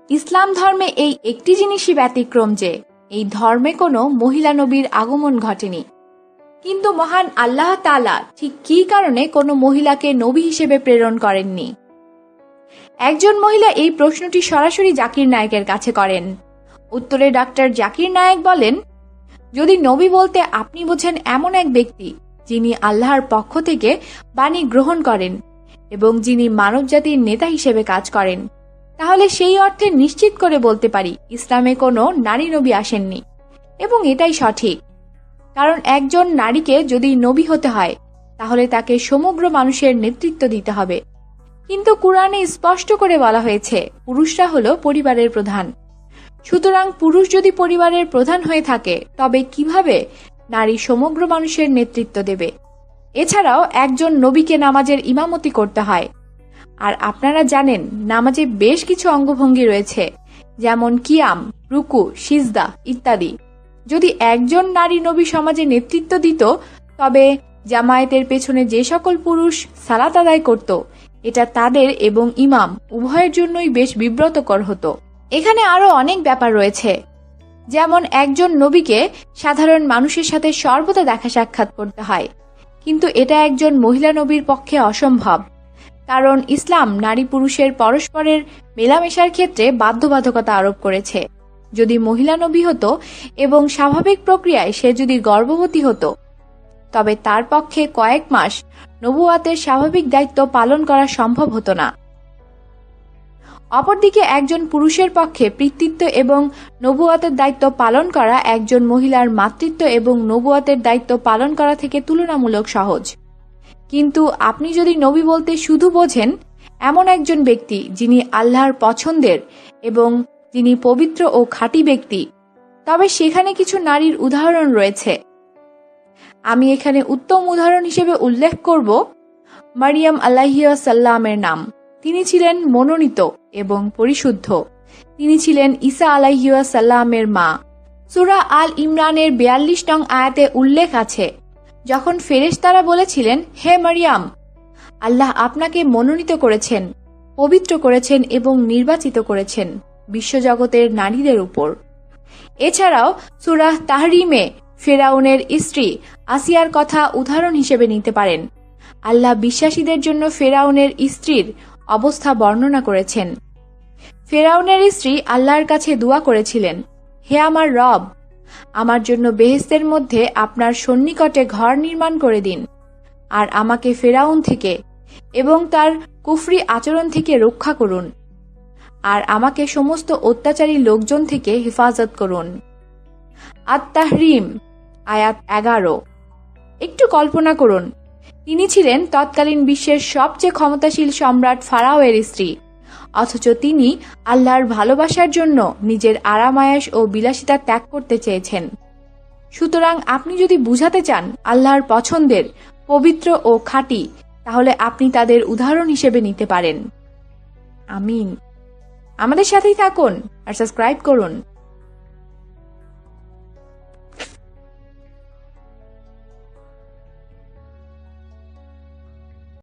ইসলাম ধর্মে এই একটি জিনিসই ব্যতিক্রম যে এই ধর্মে কোনো মহিলা নবীর আগমন ঘটেনি। কিন্তু মহান আল্লাহ তাআলা ঠিক কী কারণে কোনো মহিলাকে নবী হিসেবে প্রেরণ করেননি? একজন মহিলা এই প্রশ্নটি সরাসরি জাকির নায়েকের কাছে করেন। উত্তরে ডাক্তার জাকির নায়েক বলেন, যদি নবী বলতে আপনি বোঝেন এমন এক ব্যক্তি যিনি আল্লাহর পক্ষ থেকে বাণী গ্রহণ করেন এবং যিনি মানবজাতির নেতা হিসেবে কাজ করেন, তাহলে সেই অর্থে নিশ্চিত করে বলতে পারি ইসলামে কোনো নারী নবী আসেননি। এবং এটাই সঠিক, কারণ একজন নারীকে যদি নবী হতে হয় তাহলে তাকে সমগ্র মানুষের নেতৃত্ব দিতে হবে। কিন্তু কুরআনে স্পষ্ট করে বলা হয়েছে পুরুষরা হলো পরিবারের প্রধান। সুতরাং পুরুষ যদি পরিবারের প্রধান হয়ে থাকে তবে কিভাবে নারী সমগ্র মানুষের নেতৃত্ব দেবে? এছাড়াও একজন নবীকে নামাজের ইমামতি করতে হয়। আর আপনারা জানেন নামাজে বেশ কিছু অঙ্গভঙ্গি রয়েছে, যেমন কিয়াম, রুকু, সিজদা ইত্যাদি। যদি একজন নারী নবী সমাজে নেতৃত্ব দিত তবে জামায়াতের পেছনে যে সকল পুরুষ সালাত আদায় করত এটা তাদের এবং ইমাম উভয়ের জন্যই বেশ বিব্রতকর হতো। এখানে আরো অনেক ব্যাপার রয়েছে, যেমন একজন নবীকে সাধারণ মানুষের সাথে সর্বদা দেখা সাক্ষাৎ করতে হয়, কিন্তু এটা একজন মহিলা নবীর পক্ষে অসম্ভব, কারণ ইসলাম নারী পুরুষের পরস্পরের মেলামেশার ক্ষেত্রে বাধ্যবাধকতা আরোপ করেছে। যদি মহিলা নবী হতো এবং স্বাভাবিক প্রক্রিয়ায় সে যদি গর্ভবতী হতো তবে তার পক্ষে কয়েক মাস নবুয়াতের স্বাভাবিক দায়িত্ব পালন করা সম্ভব হতো না। অপরদিকে একজন পুরুষের পক্ষে পিতৃত্ব এবং নবুয়াতের দায়িত্ব পালন করা একজন মহিলার মাতৃত্ব এবং নবুয়াতের দায়িত্ব পালন করা থেকে তুলনামূলক সহজ। কিন্তু আপনি যদি নবী বলতে শুধু বোঝেন এমন একজন ব্যক্তি যিনি আল্লাহর পছন্দের এবং যিনি পবিত্র ও খাঁটি ব্যক্তি, তবে সেখানে কিছু নারীর উদাহরণ রয়েছে। আমি এখানে উত্তম উদাহরণ হিসেবে উল্লেখ করব মারিয়াম আলাইহিস সালামের নাম। তিনি ছিলেন মনোনীত এবং পরিশুদ্ধ। তিনি ছিলেন ঈসা আলাইহিস সালামের মা। সূরা আল ইমরানের 42 নং আয়াতে উল্লেখ আছে, যখন ফেরেশতারা বলেছিলেন, হে মারিয়াম, আল্লাহ আপনাকে মনোনীত করেছেন, পবিত্র করেছেন এবং নির্বাচিত করেছেন বিশ্বজগতের নারীদের উপর। এছাড়াও সূরা তাহরিমে ফেরাউনের স্ত্রী আসিয়ার কথা উদাহরণ হিসেবে নিতে পারেন। আল্লাহ বিশ্বাসীদের জন্য ফেরাউনের স্ত্রীর অবস্থা বর্ণনা করেছেন। ফেরাউনের স্ত্রী আল্লাহর কাছে দোয়া করেছিলেন, হে আমার রব, আমার জন্য বেহেশতের মধ্যে আপনার সন্নিকটে ঘর নির্মাণ করে দিন, আর আমাকে ফেরাউন থেকে এবং তার কুফরি আচরণ থেকে রক্ষা করুন, আর আমাকে সমস্ত অত্যাচারী লোকজন থেকে হেফাজত করুন। আত-তাহরিম আয়াত 11। একটু কল্পনা করুন, তিনি ছিলেন তৎকালীন বিশ্বের সবচেয়ে ক্ষমতাশীল সম্রাট ফারাওয়ের স্ত্রী, অথচ তিনি আল্লাহর ভালোবাসার জন্য নিজের আরামায়াস ও বিলাসিতা ত্যাগ করতে চেয়েছেন। সুতরাং আপনি যদি বুঝাতে চান আল্লাহর পছন্দের, পবিত্র ও খাঁটি, তাহলে আপনি তাদের উদাহরণ হিসেবে নিতে পারেন। আমিন। আমাদের সাথেই থাকুন আর সাবস্ক্রাইব করুন।